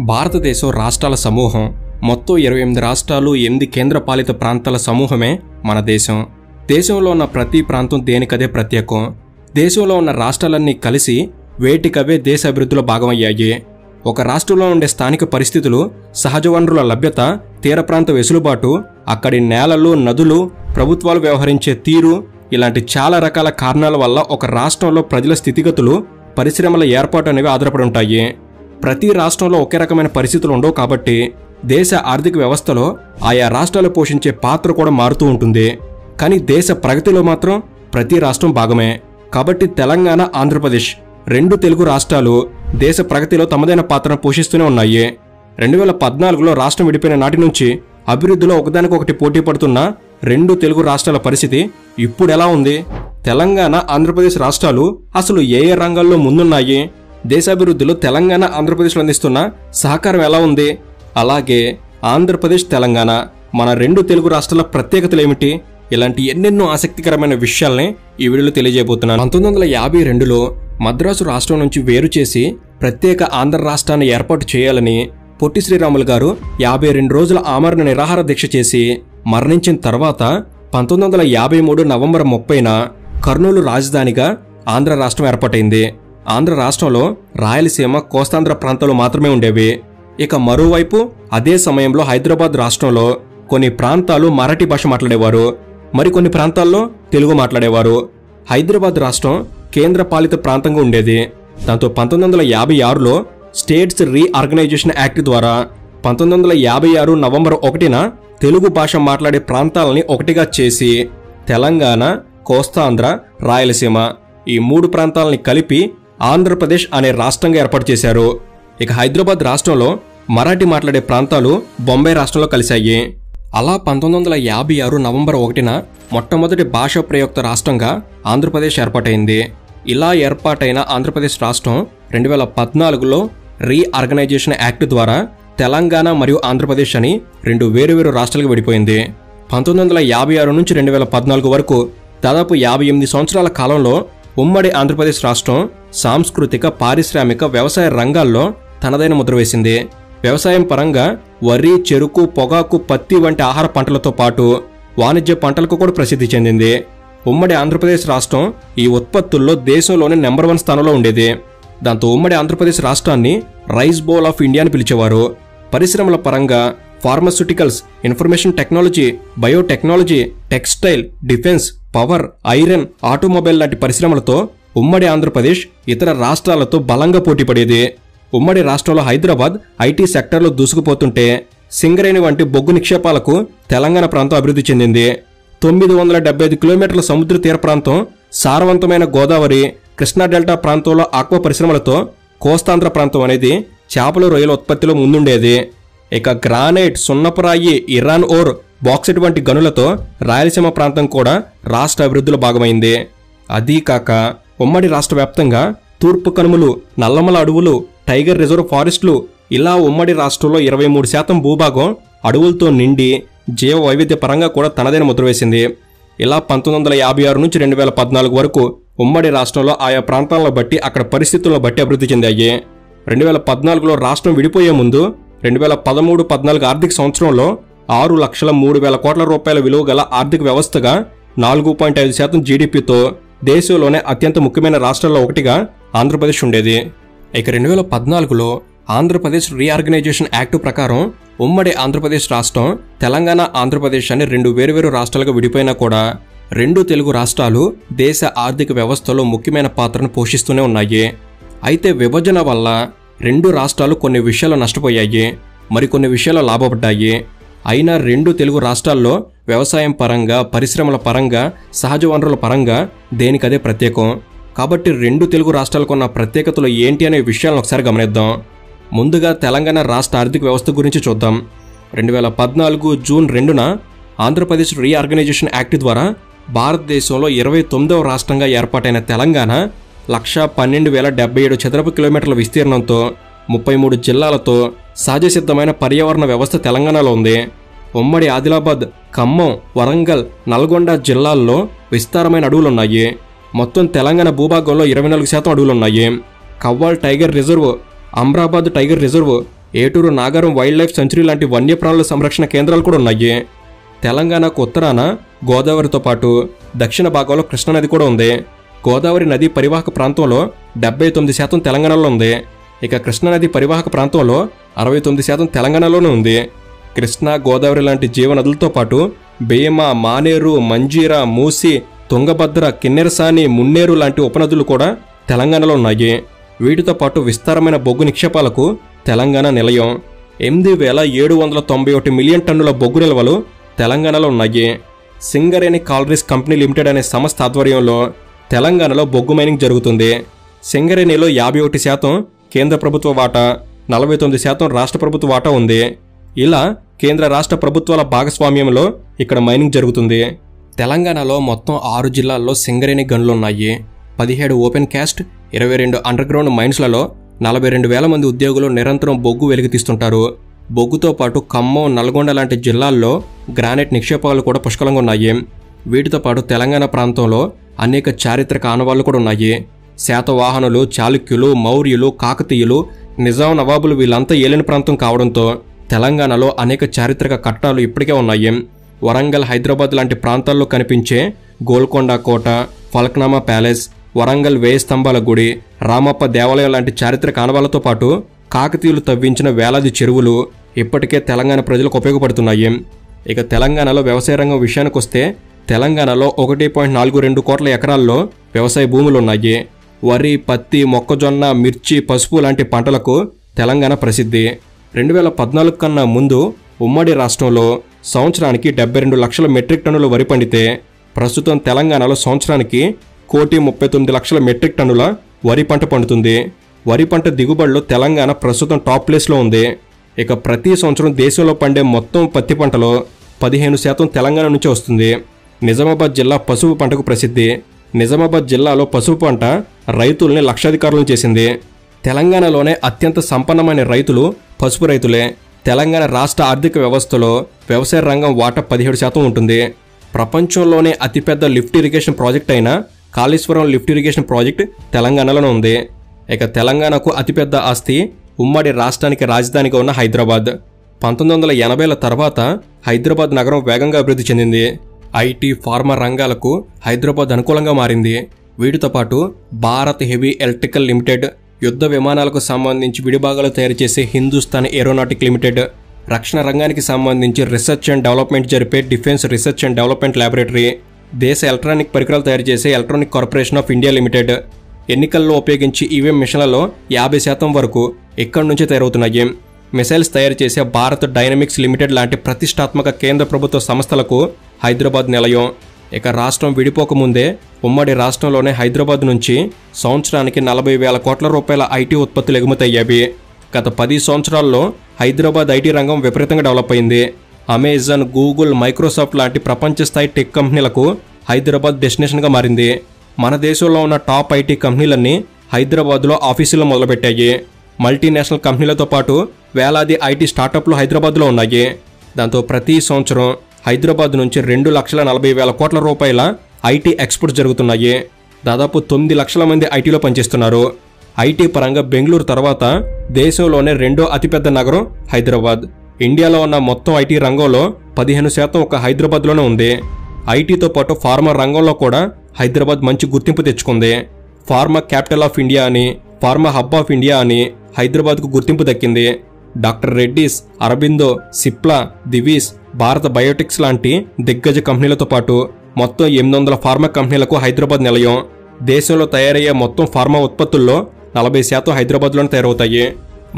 భారతదేశం రాష్ట్రాల సమూహం. మొత్తం 28 రాష్ట్రాలు, 8 కేంద్రపాలిత ప్రాంతాల సమూహమే మన దేశం. దేశంలో ఉన్న ప్రతి ప్రాంతం దేనికదే ప్రత్యేకం. దేశంలో ఉన్న రాష్ట్రాలన్నీ కలిసి వేటికవే దేశ అభివృద్ధిలో భాగమయ్యాయి. ఒక రాష్ట్రంలో ఉండే స్థానిక పరిస్థితులు, సహజ వనరుల లభ్యత, తీర ప్రాంత వెసులుబాటు, అక్కడి నేలలు, నదులు, ప్రభుత్వాలు వ్యవహరించే తీరు, ఇలాంటి చాలా రకాల కారణాల వల్ల ఒక రాష్ట్రంలో ప్రజల స్థితిగతులు, పరిశ్రమల ఏర్పాటు అనేవి ఆధారపడి ఉంటాయి. ప్రతి రాష్ట్రంలో ఒకే రకమైన పరిస్థితులు ఉండవు కాబట్టి దేశ ఆర్థిక వ్యవస్థలో ఆయా రాష్ట్రాలు పోషించే పాత్ర కూడా మారుతూ ఉంటుంది. కానీ దేశ ప్రగతిలో మాత్రం ప్రతి రాష్ట్రం భాగమే. కాబట్టి తెలంగాణ, ఆంధ్రప్రదేశ్ 2 తెలుగు రాష్ట్రాలు దేశ ప్రగతిలో తమదైన పాత్రను పోషిస్తూనే ఉన్నాయి. 2014లో రాష్ట్రం విడిపోయిన నాటి నుంచి అభివృద్ధిలో ఒకదానికొకటి పోటీ పడుతున్న 2 తెలుగు రాష్ట్రాల పరిస్థితి ఇప్పుడు ఎలా ఉంది? తెలంగాణ, ఆంధ్రప్రదేశ్ రాష్ట్రాలు అసలు ఏ ఏ రంగాల్లో ముందున్నాయి? దేశాభివృద్ధిలో తెలంగాణ, ఆంధ్రప్రదేశ్లో అందిస్తున్న సహకారం ఎలా ఉంది? అలాగే ఆంధ్రప్రదేశ్, తెలంగాణ మన 2 తెలుగు రాష్ట్రాల ప్రత్యేకతలు ఏమిటి? ఇలాంటి ఎన్నెన్నో ఆసక్తికరమైన విషయాల్ని ఈ వీడియోలో తెలియజేయబోతున్నాను. 1952లో మద్రాసు రాష్ట్రం నుంచి వేరు చేసి ప్రత్యేక ఆంధ్ర రాష్ట్రాన్ని ఏర్పాటు చేయాలని పొట్టి శ్రీరాములు గారు 52 రోజుల ఆమరణ నిరాహార దీక్ష చేసి మరణించిన తర్వాత 1953 నవంబర్ 30న కర్నూలు రాజధానిగా ఆంధ్ర రాష్ట్రం ఏర్పాటైంది. ఆంధ్ర రాష్ట్రంలో రాయలసీమ, కోస్తాంధ్ర ప్రాంతాలు మాత్రమే ఉండేవి. ఇక మరోవైపు అదే సమయంలో హైదరాబాద్ రాష్ట్రంలో కొన్ని ప్రాంతాలు మరాఠీ భాష మాట్లాడేవారు, మరికొన్ని ప్రాంతాల్లో తెలుగు మాట్లాడేవారు. హైదరాబాద్ రాష్ట్రం కేంద్ర పాలిత ప్రాంతంగా ఉండేది. దాంతో 1956లో స్టేట్స్ రీఆర్గనైజేషన్ యాక్ట్ ద్వారా 1956 నవంబర్ 1న తెలుగు భాష మాట్లాడే ప్రాంతాలని ఒకటిగా చేసి తెలంగాణ, కోస్తాంధ్ర, రాయలసీమ ఈ 3 ప్రాంతాలని కలిపి ఆంధ్రప్రదేశ్ అనే రాష్ట్రంగా ఏర్పాటు చేశారు. ఇక హైదరాబాద్ రాష్ట్రంలో మరాఠీ మాట్లాడే ప్రాంతాలు బొంబాయి రాష్ట్రంలో కలిశాయి. అలా 1956 నవంబర్ 1న మొట్టమొదటి భాషా ప్రయుక్త రాష్ట్రంగా ఆంధ్రప్రదేశ్ ఏర్పాటైంది. ఇలా ఏర్పాటైన ఆంధ్రప్రదేశ్ రాష్ట్రం 2014లో రీఆర్గనైజేషన్ యాక్ట్ ద్వారా తెలంగాణ మరియు ఆంధ్రప్రదేశ్ అని 2 వేరువేరు రాష్ట్రాలకు విడిపోయింది. 1956 నుంచి 2014 వరకు దాదాపు 58 సంవత్సరాల కాలంలో ఉమ్మడి ఆంధ్రప్రదేశ్ రాష్ట్రం సాంస్కృతిక, పారిశ్రామిక, వ్యవసాయ రంగాల్లో తనదైన ముద్ర వేసింది. వ్యవసాయం పరంగా వరి, చెరుకు, పొగాకు, పత్తి వంటి ఆహార పంటలతో పాటు వాణిజ్య పంటలకు కూడా ప్రసిద్ధి చెందింది. ఉమ్మడి ఆంధ్రప్రదేశ్ రాష్ట్రం ఈ ఉత్పత్తుల్లో దేశంలోనే నెంబర్ 1 స్థానంలో ఉండేది. దాంతో ఉమ్మడి ఆంధ్రప్రదేశ్ రాష్ట్రాన్ని రైస్ బౌల్ ఆఫ్ ఇండియా అని పిలిచేవారు. పరిశ్రమల పరంగా pharmaceuticals, information technology, biotechnology, textile, defence, power, iron, automobile లాంటి పరిశ్రమలతో ఉమ్మడి ఆంధ్రప్రదేశ్ ఇతర రాష్ట్రాలతో బలంగా పోటీపడేది. ఉమ్మడి రాష్ట్రంలో హైదరాబాద్ ఐటీ సెక్టర్లో దూసుకుపోతుంటే సింగరేణి వంటి బొగ్గు నిక్షేపాలకు తెలంగాణ ప్రాంతం అభివృద్ధి చెందింది. 975 కిలోమీటర్ల సముద్ర తీర ప్రాంతం, సారవంతమైన గోదావరి, కృష్ణా డెల్టా ప్రాంతంలో ఆక్వా పరిశ్రమలతో కోస్తాంధ్ర ప్రాంతం అనేది చేపలు, రొయ్యల ఉత్పత్తిలో ముందుండేది. ఇక గ్రానైట్, సున్నపురాయి, ఇరాన్ ఓర్, బాక్సైట్ వంటి గనులతో రాయలసీమ ప్రాంతం కూడా రాష్ట్ర అభివృద్ధిలో భాగమైంది. అదీ కాక ఉమ్మడి రాష్ట్ర వ్యాప్తంగా తూర్పు కనుమలు, నల్లమల అడవులు, టైగర్ రిజర్వ్ ఫారెస్టులు, ఇలా ఉమ్మడి రాష్ట్రంలో 23% భూభాగం అడవులతో నిండి జీవ వైవిధ్య పరంగా కూడా తనదైన ముద్ర వేసింది. ఇలా 1956 నుంచి 2014 వరకు ఉమ్మడి రాష్ట్రంలో ఆయా ప్రాంతాలను బట్టి, అక్కడ పరిస్థితులను బట్టి అభివృద్ధి చెందాయి. 2014లో రాష్ట్రం విడిపోయే ముందు 2013-14 ఆర్థిక సంవత్సరంలో 6,03,000 కోట్ల రూపాయల విలువ గల ఆర్థిక వ్యవస్థగా 4.5% జీడీపీతో దేశంలోనే అత్యంత ముఖ్యమైన రాష్ట్రాల్లో ఒకటిగా ఆంధ్రప్రదేశ్ ఉండేది. ఇక 2014లో ఆంధ్రప్రదేశ్ రీఆర్గనైజేషన్ యాక్ట్ ప్రకారం ఉమ్మడి ఆంధ్రప్రదేశ్ రాష్ట్రం తెలంగాణ, ఆంధ్రప్రదేశ్ అని 2 వేరువేరు రాష్ట్రాలుగా విడిపోయినా కూడా 2 తెలుగు రాష్ట్రాలు దేశ ఆర్థిక వ్యవస్థలో ముఖ్యమైన పాత్రను పోషిస్తూనే ఉన్నాయి. అయితే విభజన వల్ల 2 రాష్ట్రాలు కొన్ని విషయాలు నష్టపోయాయి, మరికొన్ని విషయాలు లాభపడ్డాయి. అయినా 2 తెలుగు రాష్ట్రాల్లో వ్యవసాయం పరంగా, పరిశ్రమల పరంగా, సహజ వనరుల పరంగా దేనికదే ప్రత్యేకం. కాబట్టి 2 తెలుగు రాష్ట్రాలకు ఉన్న ప్రత్యేకతలు ఏంటి అనే విషయాలను ఒకసారి గమనిద్దాం. ముందుగా తెలంగాణ రాష్ట్ర ఆర్థిక వ్యవస్థ గురించి చూద్దాం. 2014 జూన్ 2న ఆంధ్రప్రదేశ్ రీఆర్గనైజేషన్ యాక్ట్ ద్వారా భారతదేశంలో 29వ రాష్ట్రంగా ఏర్పాటైన తెలంగాణ 1,12,077 చదరపు కిలోమీటర్ల విస్తీర్ణంతో 33 జిల్లాలతో సహజసిద్ధమైన పర్యావరణ వ్యవస్థ తెలంగాణలో ఉంది. ఉమ్మడి ఆదిలాబాద్, ఖమ్మం, వరంగల్, నల్గొండ జిల్లాల్లో విస్తారమైన అడవులున్నాయి. మొత్తం తెలంగాణ భూభాగంలో 24% అడవులున్నాయి. Kawal tiger reserve, Amrabad tiger reserve, Eturu Nagaram wildlife sanctuary లాంటి వన్యప్రాణుల సంరక్షణ కేంద్రాలు కూడా ఉన్నాయి. తెలంగాణకు ఉత్తరాన గోదావరితో పాటు దక్షిణ భాగంలో కృష్ణానది కూడా ఉంది. గోదావరి నది పరివాహక ప్రాంతంలో 79% తెలంగాణలో ఉంది. ఇక కృష్ణానది పరివాహక ప్రాంతంలో 69% తెలంగాణలోనే ఉంది. కృష్ణా, గోదావరి లాంటి జీవనదులతో పాటు భీమా, మానేరు, మంజీరా, మూసి, తుంగభద్ర, కిన్నెరసాని, మున్నేరు లాంటి ఉపనదులు కూడా తెలంగాణలో ఉన్నాయి. వీటితో పాటు విస్తారమైన బొగ్గు నిక్షేపాలకు తెలంగాణ నిలయం. 8,791 మిలియన్ టన్నుల బొగ్గు నిల్వలు తెలంగాణలో ఉన్నాయి. సింగరేణి కాలరీస్ కంపెనీ లిమిటెడ్ అనే సంస్థ ఆధ్వర్యంలో తెలంగాణలో బొగ్గు మైనింగ్ జరుగుతుంది. సింగరేణిలో 51% కేంద్ర ప్రభుత్వ వాటా, 49% రాష్ట్ర ప్రభుత్వ వాటా ఉంది. ఇలా కేంద్ర రాష్ట్ర ప్రభుత్వాల భాగస్వామ్యంలో ఇక్కడ మైనింగ్ జరుగుతుంది. తెలంగాణలో మొత్తం 6 జిల్లాల్లో సింగరేణి గనులున్నాయి. 17 ఓపెన్ క్యాస్ట్, 22 అండర్ గ్రౌండ్ మైన్స్లలో 42,000 మంది ఉద్యోగులు నిరంతరం బొగ్గు వెలికితీస్తుంటారు. బొగ్గుతో పాటు ఖమ్మం, నల్గొండ లాంటి జిల్లాల్లో గ్రానైట్ నిక్షేపాలు కూడా పుష్కలంగా ఉన్నాయి. వీటితో పాటు తెలంగాణ ప్రాంతంలో అనేక చారిత్రక ఆనవాళ్లు కూడా ఉన్నాయి. శాతవాహనులు, చాళుక్యులు, మౌర్యులు, కాకతీయులు, నిజాం నవాబులు వీళ్ళంతా ఏలిన ప్రాంతం కావడంతో తెలంగాణలో అనేక చారిత్రక కట్టడాలు ఇప్పటికే ఉన్నాయి. వరంగల్, హైదరాబాద్ లాంటి ప్రాంతాల్లో కనిపించే గోల్కొండ కోట, ఫలక్నామా ప్యాలెస్, వరంగల్ వేయి స్తంభాల గుడి, రామప్ప దేవాలయం లాంటి చారిత్రక ఆనవాళ్లతో పాటు కాకతీయులు తవ్వించిన వేలాది చెరువులు ఇప్పటికే తెలంగాణ ప్రజలకు ఉపయోగపడుతున్నాయి. ఇక తెలంగాణలో వ్యవసాయ రంగం విషయానికి వస్తే తెలంగాణలో 1.42 కోట్ల ఎకరాల్లో వ్యవసాయ భూములున్నాయి. వరి, పత్తి, మొక్కజొన్న, మిర్చి, పసుపు లాంటి పంటలకు తెలంగాణ ప్రసిద్ధి. 2014 కన్నా ముందు ఉమ్మడి రాష్ట్రంలో సంవత్సరానికి 72 లక్షల మెట్రిక్ టన్నుల వరి పండితే ప్రస్తుతం తెలంగాణలో సంవత్సరానికి 1,39,00,000 మెట్రిక్ టన్నుల వరి పంట పండుతుంది. వరి పంట దిగుబడిలో తెలంగాణ ప్రస్తుతం టాప్ ప్లేస్లో ఉంది. ఇక ప్రతి సంవత్సరం దేశంలో పండే మొత్తం పత్తి పంటలో 15% తెలంగాణ నుంచి వస్తుంది. నిజామాబాద్ జిల్లా పసుపు పంటకు ప్రసిద్ధి. నిజామాబాద్ జిల్లాలో పసుపు పంట రైతుల్ని లక్షాధికారులను చేసింది. తెలంగాణలోనే అత్యంత సంపన్నమైన రైతులు పసుపు రైతులే. తెలంగాణ రాష్ట్ర ఆర్థిక వ్యవస్థలో వ్యవసాయ రంగం వాటా 17% ఉంటుంది. ప్రపంచంలోనే అతిపెద్ద లిఫ్ట్ ఇరిగేషన్ ప్రాజెక్ట్ అయిన కాళేశ్వరం లిఫ్ట్ ఇరిగేషన్ ప్రాజెక్ట్ తెలంగాణలోనే ఉంది. ఇక తెలంగాణకు అతిపెద్ద ఆస్తి ఉమ్మడి రాష్ట్రానికి రాజధానిగా ఉన్న హైదరాబాద్. 1980ల తర్వాత హైదరాబాద్ నగరం వేగంగా అభివృద్ధి చెందింది. ఐటీ, ఫార్మా రంగాలకు హైదరాబాద్ అనుకూలంగా మారింది. వీటితో పాటు భారత్ హెవీ ఎలక్ట్రికల్ లిమిటెడ్, యుద్ధ విమానాలకు సంబంధించి విడిభాగాలు తయారు చేసే హిందుస్థాన్ ఏరోనాటిక్ లిమిటెడ్, రక్షణ రంగానికి సంబంధించి రీసెర్చ్ అండ్ డెవలప్మెంట్ జరిపే defence research and development laboratory, దేశ ఎలక్ట్రానిక్ పరికరాలు తయారు చేసే electronic corporation of India limited, ఎన్నికల్లో ఉపయోగించి ఈవీఎం మిషన్లలో 50% వరకు ఇక్కడి నుంచే తయారవుతున్నాయి. మిసైల్స్ తయారు చేసే భారత్ డైనమిక్స్ లిమిటెడ్ లాంటి ప్రతిష్టాత్మక కేంద్ర ప్రభుత్వ సంస్థలకు హైదరాబాద్ నిలయం. ఇక రాష్ట్రం విడిపోకముందే ఉమ్మడి రాష్ట్రంలోనే హైదరాబాద్ నుంచి సంవత్సరానికి 40,000 కోట్ల రూపాయల ఐటీ ఉత్పత్తులు ఎగుమతయ్యాయి. గత 10 సంవత్సరాల్లో హైదరాబాద్ ఐటీ రంగం విపరీతంగా డెవలప్ అయింది. అమెజాన్, గూగుల్, మైక్రోసాఫ్ట్ లాంటి ప్రపంచ స్థాయి టెక్ కంపెనీలకు హైదరాబాద్ డెస్టినేషన్గా మారింది. మన దేశంలో ఉన్న టాప్ ఐటీ కంపెనీలన్నీ హైదరాబాద్లో ఆఫీసులు మొదలుపెట్టాయి. మల్టీనేషనల్ కంపెనీలతో పాటు వేలాది ఐటీ స్టార్టప్లు హైదరాబాద్లో ఉన్నాయి. దాంతో ప్రతి సంవత్సరం హైదరాబాద్ నుంచి 2,40,000 కోట్ల రూపాయల ఐటీ ఎక్స్పోర్ట్ జరుగుతున్నాయి. దాదాపు 9 లక్షల మంది ఐటీలో పనిచేస్తున్నారు. ఐటీ పరంగా బెంగళూరు తర్వాత దేశంలోనే రెండో అతిపెద్ద నగరం హైదరాబాద్. ఇండియాలో ఉన్న మొత్తం ఐటీ రంగంలో 15% ఒక హైదరాబాద్లోనే ఉంది. ఐటీతో పాటు ఫార్మా రంగంలో కూడా హైదరాబాద్ మంచి గుర్తింపు తెచ్చుకుంది. ఫార్మా క్యాపిటల్ ఆఫ్ ఇండియా అని, ఫార్మా హబ్ ఆఫ్ ఇండియా అని హైదరాబాద్కు గుర్తింపు దక్కింది. డాక్టర్ రెడ్డీస్, అరబిందో, సిప్లా, దివీస్, భారత బయోటిక్స్ లాంటి దిగ్గజ కంపెనీలతో పాటు మొత్తం 800 ఫార్మా కంపెనీలకు హైదరాబాద్ నిలయం. దేశంలో తయారయ్యే మొత్తం ఫార్మా ఉత్పత్తుల్లో 40% హైదరాబాద్లోనే తయారవుతాయి.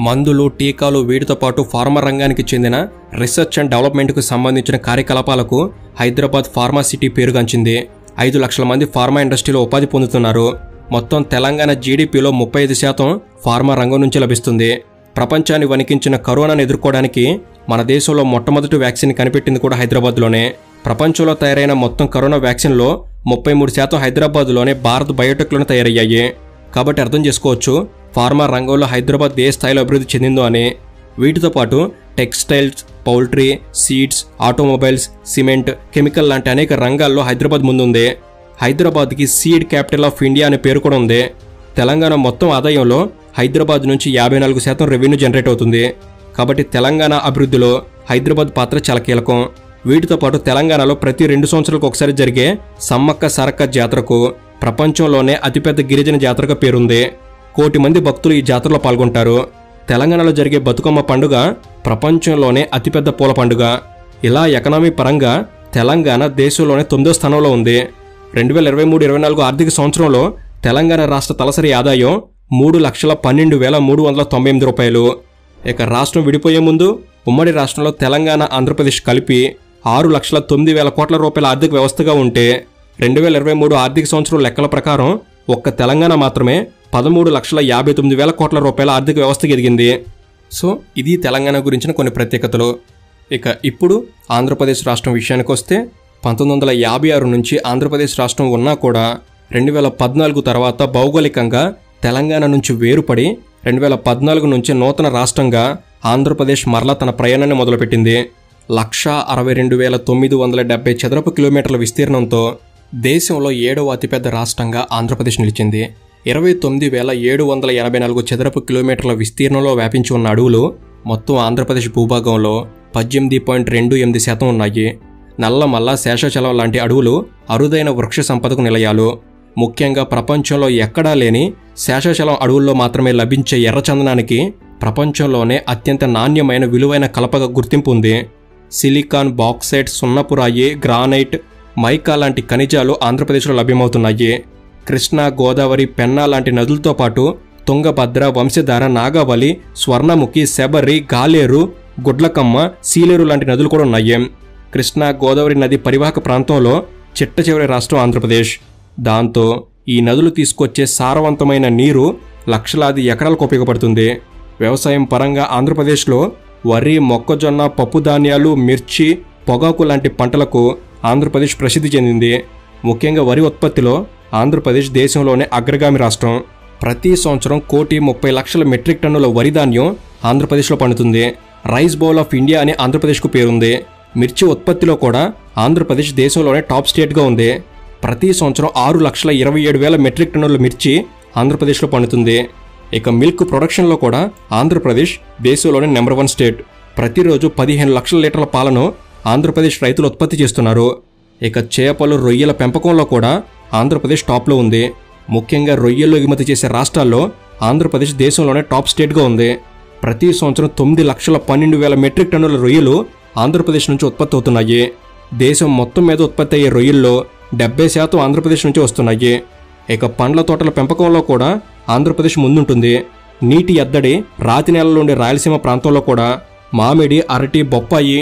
మందులు, టీకాలు, వీటితో పాటు ఫార్మా రంగానికి చెందిన రీసెర్చ్ అండ్ డెవలప్మెంట్కు సంబంధించిన కార్యకలాపాలకు హైదరాబాద్ ఫార్మా సిటీ పేరుగాంచింది. 5 లక్షల మంది ఫార్మా ఇండస్ట్రీలో ఉపాధి పొందుతున్నారు. మొత్తం తెలంగాణ జీడీపీలో 35% ఫార్మా రంగం నుంచి లభిస్తుంది. ప్రపంచాన్ని వణికించిన కరోనాను ఎదుర్కోవడానికి మన దేశంలో మొట్టమొదటి వ్యాక్సిన్ కనిపెట్టింది కూడా హైదరాబాద్లోనే. ప్రపంచంలో తయారైన మొత్తం కరోనా వ్యాక్సిన్లో 33% హైదరాబాద్లోనే భారత్ బయోటెక్లోనే తయారయ్యాయి. కాబట్టి అర్థం చేసుకోవచ్చు ఫార్మా రంగంలో హైదరాబాద్ ఏ స్థాయిలో అభివృద్ధి చెందిందో అని. వీటితో పాటు textiles, poultry, seeds, automobiles, cement, chemical లాంటి అనేక రంగాల్లో హైదరాబాద్ ముందుంది. హైదరాబాద్కి సీడ్ క్యాపిటల్ ఆఫ్ ఇండియా అనే పేరు కూడా ఉంది. తెలంగాణ మొత్తం ఆదాయంలో హైదరాబాద్ నుంచి 54% రెవెన్యూ జనరేట్ అవుతుంది. కాబట్టి తెలంగాణ అభివృద్ధిలో హైదరాబాద్ పాత్ర చాలా కీలకం. వీటితో పాటు తెలంగాణలో ప్రతి 2 సంవత్సరాలకు ఒకసారి జరిగే సమ్మక్క సారక్క జాతరకు ప్రపంచంలోనే అతిపెద్ద గిరిజన జాతరగా పేరుంది. 1 కోటి మంది భక్తులు ఈ జాతరలో పాల్గొంటారు. తెలంగాణలో జరిగే బతుకమ్మ పండుగ ప్రపంచంలోనే అతిపెద్ద పూల పండుగ. ఇలా ఎకనామీ పరంగా తెలంగాణ దేశంలోనే 9వ స్థానంలో ఉంది. 2023-24 ఆర్థిక సంవత్సరంలో తెలంగాణ రాష్ట్ర తలసరి ఆదాయం 3,12,398 రూపాయలు. ఇక రాష్ట్రం విడిపోయే ముందు ఉమ్మడి రాష్ట్రంలో తెలంగాణ ఆంధ్రప్రదేశ్ కలిపి 6,09,000 కోట్ల రూపాయల ఆర్థిక వ్యవస్థగా ఉంటే 2023 ఆర్థిక సంవత్సరం లెక్కల ప్రకారం ఒక్క తెలంగాణ మాత్రమే 13,59,000 కోట్ల రూపాయల ఆర్థిక వ్యవస్థకి ఎదిగింది. సో ఇది తెలంగాణ గురించిన కొన్ని ప్రత్యేకతలు. ఇక ఇప్పుడు ఆంధ్రప్రదేశ్ రాష్ట్రం విషయానికి వస్తే 1956 నుంచి ఆంధ్రప్రదేశ్ రాష్ట్రం ఉన్నా కూడా 2014 తర్వాత భౌగోళికంగా తెలంగాణ నుంచి వేరుపడి 2014 నుంచి నూతన రాష్ట్రంగా ఆంధ్రప్రదేశ్ మరలా తన ప్రయాణాన్ని మొదలుపెట్టింది. 162,970 చదరపు కిలోమీటర్ల విస్తీర్ణంతో దేశంలో 7వ అతిపెద్ద రాష్ట్రంగా ఆంధ్రప్రదేశ్ నిలిచింది. 29,784 చదరపు కిలోమీటర్ల విస్తీర్ణంలో వ్యాపించి ఉన్న అడవులు మొత్తం ఆంధ్రప్రదేశ్ భూభాగంలో 18.28% ఉన్నాయి. నల్లమల్ల, శేషాచలం లాంటి అడవులు అరుదైన వృక్ష సంపదకు నిలయాలు. ముఖ్యంగా ప్రపంచంలో ఎక్కడా లేని శేషాచలం అడవుల్లో మాత్రమే లభించే ఎర్రచందనానికి ప్రపంచంలోనే అత్యంత నాణ్యమైన విలువైన కలపగా గుర్తింపు ఉంది. సిలికాన్, బాక్సైట్, సున్నపురాయి, గ్రానైట్, మైకా లాంటి ఖనిజాలు ఆంధ్రప్రదేశ్లో లభ్యమవుతున్నాయి. కృష్ణా, గోదావరి, పెన్నా లాంటి నదులతో పాటు తుంగభద్ర, వంశధార, నాగావళి, స్వర్ణముఖి, శబరి, గాలేరు, గుడ్లకమ్మ, సీలేరు లాంటి నదులు కూడా ఉన్నాయి. కృష్ణా, గోదావరి నది పరివాహక ప్రాంతంలో చిట్ట చివరి రాష్ట్రం ఆంధ్రప్రదేశ్. దాంతో ఈ నదులు తీసుకొచ్చే సారవంతమైన నీరు లక్షలాది ఎకరాలకు ఉపయోగపడుతుంది. వ్యవసాయం పరంగా ఆంధ్రప్రదేశ్లో వరి, మొక్కజొన్న, పప్పు ధాన్యాలు, మిర్చి, పొగాకు లాంటి పంటలకు ఆంధ్రప్రదేశ్ ప్రసిద్ధి చెందింది. ముఖ్యంగా వరి ఉత్పత్తిలో ఆంధ్రప్రదేశ్ దేశంలోనే అగ్రగామి రాష్ట్రం. ప్రతి సంవత్సరం 1,30,00,000 మెట్రిక్ టన్నుల వరి ధాన్యం ఆంధ్రప్రదేశ్లో పండుతుంది. రైస్ బౌల్ ఆఫ్ ఇండియా అని ఆంధ్రప్రదేశ్కు పేరుంది. మిర్చి ఉత్పత్తిలో కూడా ఆంధ్రప్రదేశ్ దేశంలోనే టాప్ స్టేట్గా ఉంది. ప్రతి సంవత్సరం 6,27,000 మెట్రిక్ టన్నుల మిర్చి ఆంధ్రప్రదేశ్లో పండుతుంది. ఇక మిల్క్ ప్రొడక్షన్లో కూడా ఆంధ్రప్రదేశ్ దేశంలోనే నెంబర్ 1 స్టేట్. ప్రతిరోజు 15 లక్షల లీటర్ల పాలను ఆంధ్రప్రదేశ్ రైతులు ఉత్పత్తి చేస్తున్నారు. ఇక చేపలు, రొయ్యల పెంపకంలో కూడా ఆంధ్రప్రదేశ్ టాప్లో ఉంది. ముఖ్యంగా రొయ్యలు ఎగుమతి చేసే రాష్ట్రాల్లో ఆంధ్రప్రదేశ్ దేశంలోనే టాప్ స్టేట్గా ఉంది. ప్రతి సంవత్సరం 9,12,000 మెట్రిక్ టన్నుల రొయ్యలు ఆంధ్రప్రదేశ్ నుంచి ఉత్పత్తి అవుతున్నాయి. దేశం మొత్తం మీద ఉత్పత్తి అయ్యే రొయ్యల్లో 70% ఆంధ్రప్రదేశ్ నుంచి వస్తున్నాయి. ఇక పండ్ల తోటల పెంపకంలో కూడా ఆంధ్రప్రదేశ్ ముందుంటుంది. నీటి ఎద్దడి, రాతి నేలలో ఉండే రాయలసీమ ప్రాంతంలో కూడా మామిడి, అరటి, బొప్పాయి,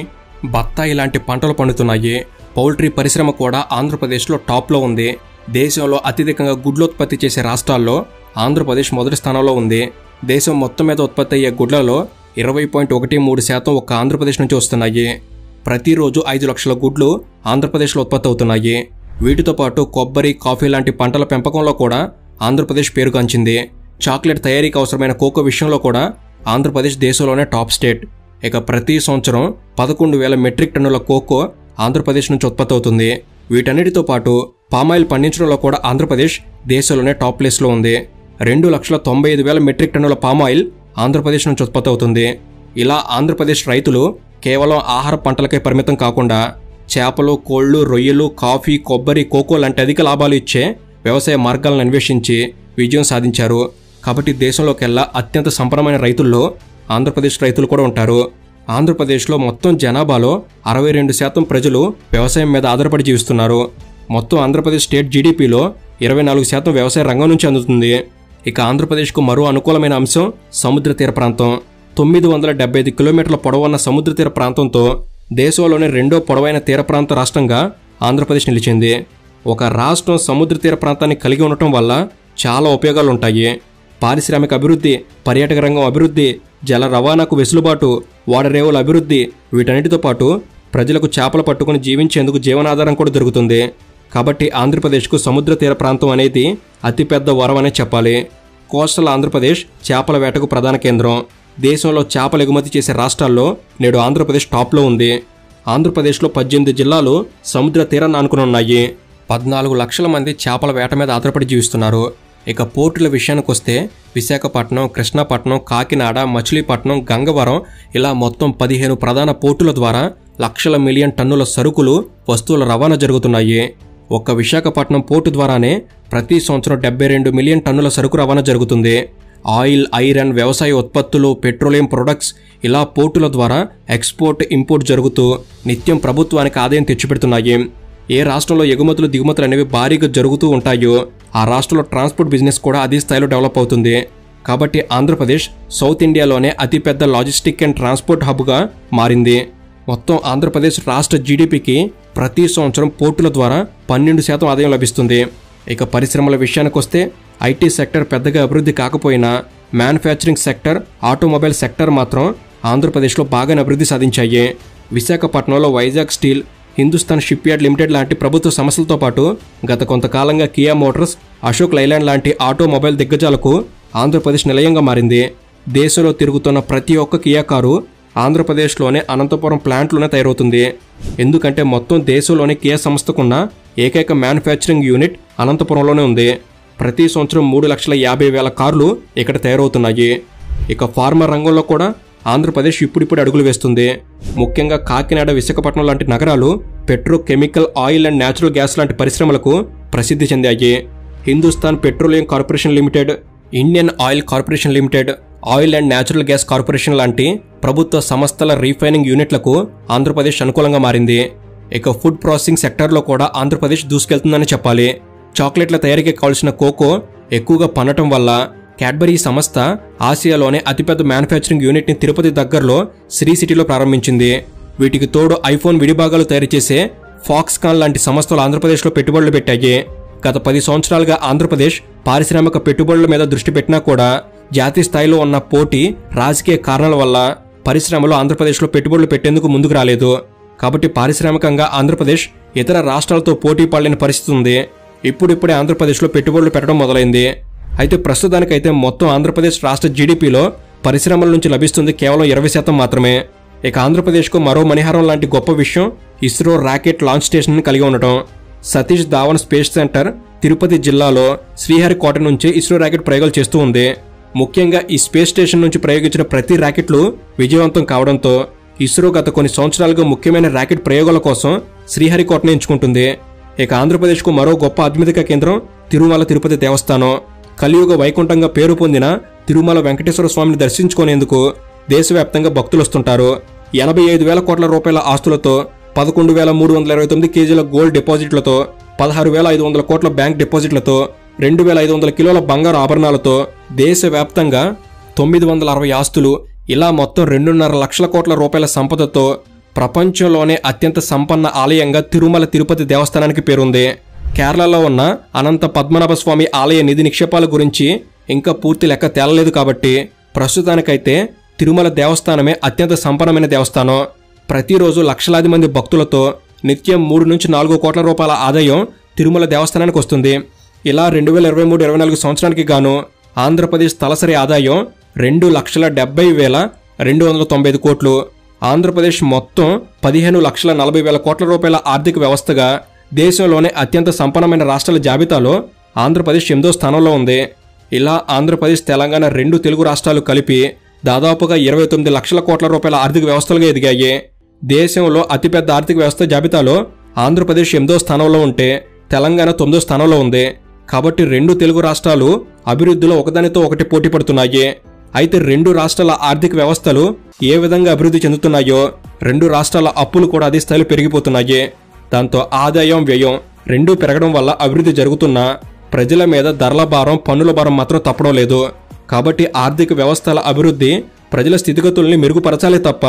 బత్తాయి లాంటి పంటలు పండుతున్నాయి. పౌల్ట్రీ పరిశ్రమ కూడా ఆంధ్రప్రదేశ్లో టాప్లో ఉంది. దేశంలో అత్యధికంగా గుడ్లోత్పత్తి చేసే రాష్ట్రాల్లో ఆంధ్రప్రదేశ్ మొదటి స్థానంలో ఉంది. దేశం మొత్తం మీద ఉత్పత్తి అయ్యే గుడ్లలో 20.13% ఒక్క ఆంధ్రప్రదేశ్ నుంచి వస్తున్నాయి. ప్రతిరోజు 5 లక్షల గుడ్లు ఆంధ్రప్రదేశ్లో ఉత్పత్తి అవుతున్నాయి. వీటితో పాటు కొబ్బరి, కాఫీ లాంటి పంటల పెంపకంలో కూడా ఆంధ్రప్రదేశ్ పేరుగాంచింది. చాక్లెట్ తయారీకి అవసరమైన కోకో విషయంలో కూడా ఆంధ్రప్రదేశ్ దేశంలోనే టాప్ స్టేట్. ఇక ప్రతి సంవత్సరం 11,000 మెట్రిక్ టన్నుల కోకో ఆంధ్రప్రదేశ్ నుంచి ఉత్పత్తి అవుతుంది. వీటన్నిటితో పాటు పామాయిల్ పండించడంలో కూడా ఆంధ్రప్రదేశ్ దేశంలోనే టాప్ ప్లేస్లో ఉంది. 2,95,000 మెట్రిక్ టన్నుల పామాయిల్ ఆంధ్రప్రదేశ్ నుంచి ఉత్పత్తి అవుతుంది. ఇలా ఆంధ్రప్రదేశ్ రైతులు కేవలం ఆహార పంటలకే పరిమితం కాకుండా చేపలు, కోళ్లు, రొయ్యలు, కాఫీ, కొబ్బరి, కోకో లాంటి అధిక లాభాలు ఇచ్చే వ్యవసాయ మార్గాలను అన్వేషించి విజయం సాధించారు. కాబట్టి దేశంలోకెల్లా అత్యంత సంపన్నమైన రైతుల్లో ఆంధ్రప్రదేశ్ రైతులు కూడా ఉంటారు. ఆంధ్రప్రదేశ్లో మొత్తం జనాభాలో 62% ప్రజలు వ్యవసాయం మీద ఆధారపడి జీవిస్తున్నారు. మొత్తం ఆంధ్రప్రదేశ్ స్టేట్ జీడీపీలో 24% వ్యవసాయ రంగం నుంచి అందుతుంది. ఇక ఆంధ్రప్రదేశ్కు మరో అనుకూలమైన అంశం సముద్ర తీర ప్రాంతం. 975 కిలోమీటర్ల పొడవున్న సముద్ర తీర ప్రాంతంతో దేశంలోనే 2వ పొడవైన తీర ప్రాంత రాష్ట్రంగా ఆంధ్రప్రదేశ్ నిలిచింది. ఒక రాష్ట్రం సముద్ర తీర ప్రాంతాన్ని కలిగి ఉండటం వల్ల చాలా ఉపయోగాలు ఉంటాయి. పారిశ్రామిక అభివృద్ధి, పర్యాటక రంగం అభివృద్ధి, జల రవాణాకు వెసులుబాటు, ఓడరేవుల అభివృద్ధి, వీటన్నిటితో పాటు ప్రజలకు చేపలు పట్టుకుని జీవించేందుకు జీవనాధారం కూడా దొరుకుతుంది. కాబట్టి ఆంధ్రప్రదేశ్కు సముద్ర తీర ప్రాంతం అనేది అతిపెద్ద వరం అనే చెప్పాలి. కోస్టల్ ఆంధ్రప్రదేశ్ చేపల వేటకు ప్రధాన కేంద్రం. దేశంలో చేపలు ఎగుమతి చేసే రాష్ట్రాల్లో నేడు ఆంధ్రప్రదేశ్ టాప్లో ఉంది. ఆంధ్రప్రదేశ్లో 18 జిల్లాలు సముద్ర తీరాన్ని ఆనుకుని ఉన్నాయి. 14 లక్షల మంది చేపల వేట మీద ఆధారపడి జీవిస్తున్నారు. ఇక పోర్టుల విషయానికి వస్తే విశాఖపట్నం, కృష్ణపట్నం, కాకినాడ, మచిలీపట్నం, గంగవరం ఇలా మొత్తం 15 ప్రధాన పోర్టుల ద్వారా లక్షల మిలియన్ టన్నుల సరుకులు, వస్తువుల రవాణా జరుగుతున్నాయి. ఒక్క విశాఖపట్నం పోర్టు ద్వారానే ప్రతి సంవత్సరం 72 మిలియన్ టన్నుల సరుకు రవాణా జరుగుతుంది. ఆయిల్, ఐరన్, వ్యవసాయ ఉత్పత్తులు, పెట్రోలియం ప్రొడక్ట్స్ ఇలా పోర్టుల ద్వారా ఎక్స్పోర్ట్, ఇంపోర్ట్ జరుగుతూ నిత్యం ప్రభుత్వానికి ఆదాయం తెచ్చిపెడుతున్నాయి. ఏ రాష్ట్రంలో ఎగుమతులు, దిగుమతులు అనేవి భారీగా జరుగుతూ ఉంటాయో ఆ రాష్ట్రంలో ట్రాన్స్పోర్ట్ బిజినెస్ కూడా అదే స్థాయిలో డెవలప్ అవుతుంది. కాబట్టి ఆంధ్రప్రదేశ్ సౌత్ ఇండియాలోనే అతిపెద్ద లాజిస్టిక్ అండ్ ట్రాన్స్పోర్ట్ హబ్గా మారింది. మొత్తం ఆంధ్రప్రదేశ్ రాష్ట్ర జీడిపికి ప్రతి సంవత్సరం పోర్టుల ద్వారా 12% ఆదాయం లభిస్తుంది. ఇక పరిశ్రమల విషయానికి వస్తే ఐటీ సెక్టర్ పెద్దగా అభివృద్ధి కాకపోయినా మ్యానుఫ్యాక్చరింగ్ సెక్టర్, ఆటోమొబైల్ సెక్టర్ మాత్రం ఆంధ్రప్రదేశ్లో బాగానే అభివృద్ధి సాధించాయి. విశాఖపట్నంలో Vizag steel, Hindustan ship yard limited లాంటి ప్రభుత్వ సంస్థలతో పాటు గత కొంతకాలంగా కియా మోటార్స్, అశోక్ లైలాండ్ లాంటి ఆటోమొబైల్ దిగ్గజాలకు ఆంధ్రప్రదేశ్ నిలయంగా మారింది. దేశంలో తిరుగుతున్న ప్రతి ఒక్క కియా కారు ఆంధ్రప్రదేశ్లోనే అనంతపురం ప్లాంట్లోనే తయారవుతుంది. ఎందుకంటే మొత్తం దేశంలోని కియా సంస్థకున్న ఏకైక మ్యానుఫ్యాక్చరింగ్ యూనిట్ అనంతపురంలోనే ఉంది. ప్రతి సంవత్సరం 3,50,000 కార్లు ఇక్కడ తయారవుతున్నాయి. ఇక ఫార్మా రంగంలో కూడా ఆంధ్రప్రదేశ్ ఇప్పుడిప్పుడు అడుగులు వేస్తుంది. ముఖ్యంగా కాకినాడ, విశాఖపట్నం లాంటి నగరాలు petrochemical, oil and natural gas లాంటి పరిశ్రమలకు ప్రసిద్ధి చెందాయి. Hindustan petroleum corporation limited, Indian oil corporation limited, oil and natural gas corporation లాంటి ప్రభుత్వ సంస్థల రీఫైనింగ్ యూనిట్లకు ఆంధ్రప్రదేశ్ అనుకూలంగా మారింది. ఇక ఫుడ్ ప్రాసెసింగ్ సెక్టార్లో కూడా ఆంధ్రప్రదేశ్ దూసుకెళ్తుందని చెప్పాలి. చాక్లెట్ల తయారీకి కావాల్సిన కోకో ఎక్కువగా పండటం వల్ల క్యాడ్బరీ సంస్థ ఆసియాలోనే అతిపెద్ద మ్యానుఫ్యాక్చరింగ్ యూనిట్ని తిరుపతి దగ్గరలో శ్రీ సిటీలో ప్రారంభించింది. వీటికి తోడు ఐఫోన్ విడిభాగాలు తయారు చేసే ఫాక్స్కాన్ లాంటి సంస్థలు ఆంధ్రప్రదేశ్లో పెట్టుబడులు పెట్టాయి. గత 10 సంవత్సరాలుగా ఆంధ్రప్రదేశ్ పారిశ్రామిక పెట్టుబడుల మీద దృష్టి పెట్టినా కూడా జాతీయ స్థాయిలో ఉన్న పోటీ, రాజకీయ కారణాల వల్ల పరిశ్రమలు ఆంధ్రప్రదేశ్లో పెట్టుబడులు పెట్టేందుకు ముందుకు రాలేదు. కాబట్టి పారిశ్రామికంగా ఆంధ్రప్రదేశ్ ఇతర రాష్ట్రాలతో పోటీ పడలేని పరిస్థితి ఉంది. ఇప్పుడిప్పుడే ఆంధ్రప్రదేశ్లో పెట్టుబడులు పెట్టడం మొదలైంది. అయితే ప్రస్తుతానికైతే మొత్తం ఆంధ్రప్రదేశ్ రాష్ట్ర జీడిపిలో పరిశ్రమల నుంచి లభిస్తుంది కేవలం 20% మాత్రమే. ఇక ఆంధ్రప్రదేశ్కు మరో మణిహారం లాంటి గొప్ప విషయం ఇస్రో రాకెట్ లాంచ్ స్టేషన్ కలిగి ఉండటం. సతీష్ ధావన్ స్పేస్ సెంటర్ తిరుపతి జిల్లాలో శ్రీహరికోట నుంచి ఇస్రో రాకెట్ ప్రయోగాలు చేస్తూ ఉంది. ముఖ్యంగా ఈ స్పేస్ స్టేషన్ నుంచి ప్రయోగించిన ప్రతి రాకెట్లు విజయవంతం కావడంతో ఇస్రో గత కొన్ని సంవత్సరాలుగా ముఖ్యమైన రాకెట్ ప్రయోగాల కోసం శ్రీహరికోటను ఎంచుకుంటుంది. ఇక ఆంధ్రప్రదేశ్కు మరో గొప్ప ఆధ్యాత్మిక కేంద్రం తిరుమల తిరుపతి దేవస్థానం. కలియుగ వైకుంఠంగా పేరు పొందిన తిరుమల వెంకటేశ్వర స్వామిని దర్శించుకునేందుకు దేశవ్యాప్తంగా భక్తులు వస్తుంటారు. 85,000 కోట్ల రూపాయల ఆస్తులతో, 11,329 కేజీల గోల్డ్ డిపాజిట్లతో, 16,500 కోట్ల బ్యాంక్ డిపాజిట్లతో, 2,500 కిలోల బంగారు ఆభరణాలతో దేశవ్యాప్తంగా 960 ఆస్తులు, ఇలా మొత్తం 2.5 లక్షల కోట్ల రూపాయల సంపదతో ప్రపంచంలోనే అత్యంత సంపన్న ఆలయంగా తిరుమల తిరుపతి దేవస్థానానికి పేరుంది. కేరళలో ఉన్న అనంత పద్మనాభ స్వామి ఆలయ నిధి నిక్షేపాల గురించి ఇంకా పూర్తి లెక్క తేలలేదు. కాబట్టి ప్రస్తుతానికైతే తిరుమల దేవస్థానమే అత్యంత సంపన్నమైన దేవస్థానం. ప్రతిరోజు లక్షలాది మంది భక్తులతో నిత్యం 3 నుంచి 4 కోట్ల రూపాయల ఆదాయం తిరుమల దేవస్థానానికి వస్తుంది. ఇలా 2023-24 సంవత్సరానికి గాను ఆంధ్రప్రదేశ్ తలసరి ఆదాయం 2,70,295 కోట్లు. ఆంధ్రప్రదేశ్ మొత్తం 15,40,000 కోట్ల రూపాయల ఆర్థిక వ్యవస్థగా దేశంలోనే అత్యంత సంపన్నమైన రాష్ట్రాల జాబితాలో ఆంధ్రప్రదేశ్ 8వ స్థానంలో ఉంది. ఇలా ఆంధ్రప్రదేశ్, తెలంగాణ 2 తెలుగు రాష్ట్రాలు కలిపి దాదాపుగా 29 లక్షల కోట్ల రూపాయల ఆర్థిక వ్యవస్థలుగా ఎదిగాయి. దేశంలో అతిపెద్ద ఆర్థిక వ్యవస్థ జాబితాలో ఆంధ్రప్రదేశ్ 8వ స్థానంలో ఉంటే తెలంగాణ 9వ స్థానంలో ఉంది. కాబట్టి 2 తెలుగు రాష్ట్రాలు అభివృద్ధిలో ఒకదానితో ఒకటి పోటీ పడుతున్నాయి. అయితే 2 రాష్ట్రాల ఆర్థిక వ్యవస్థలు ఏ విధంగా అభివృద్ధి చెందుతున్నాయో 2 రాష్ట్రాల అప్పులు కూడా అదే స్థాయిలో పెరిగిపోతున్నాయి. దాంతో ఆదాయం, వ్యయం 2 పెరగడం వల్ల అభివృద్ధి జరుగుతున్నా ప్రజల మీద ధరల భారం, పన్నుల భారం మాత్రం తప్పడం లేదు. కాబట్టి ఆర్థిక వ్యవస్థల అభివృద్ధి ప్రజల స్థితిగతుల్ని మెరుగుపరచాలి తప్ప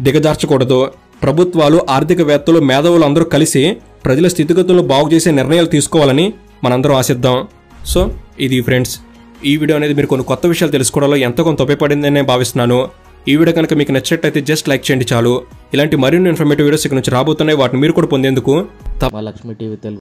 దిగజార్చకూడదు. ప్రభుత్వాలు, ఆర్థికవేత్తలు, మేధావులు అందరూ కలిసి ప్రజల స్థితిగతులను బాగు చేసే నిర్ణయాలు తీసుకోవాలని మనందరం ఆశిద్దాం. సో ఇది ఫ్రెండ్స్, ఈ వీడియో అనేది మీరు కొన్ని కొత్త విషయాలు తెలుసుకోవడంలో ఎంతో కొంత ఉపయోగపడిందని నేను భావిస్తున్నాను. ఈ వీడియో కనుక మీకు నచ్చినట్లయితే జస్ట్ లైక్ చేయండి చాలు. ఇలాంటి మరిన్ని ఇన్ఫర్మేటివ్ వీడియోస్ ఇక్కడ నుంచి రాబోతున్నాయి. వాటిని మీరు కూడా పొందేందుకు లక్ష్మీ టీవీ తెలుగు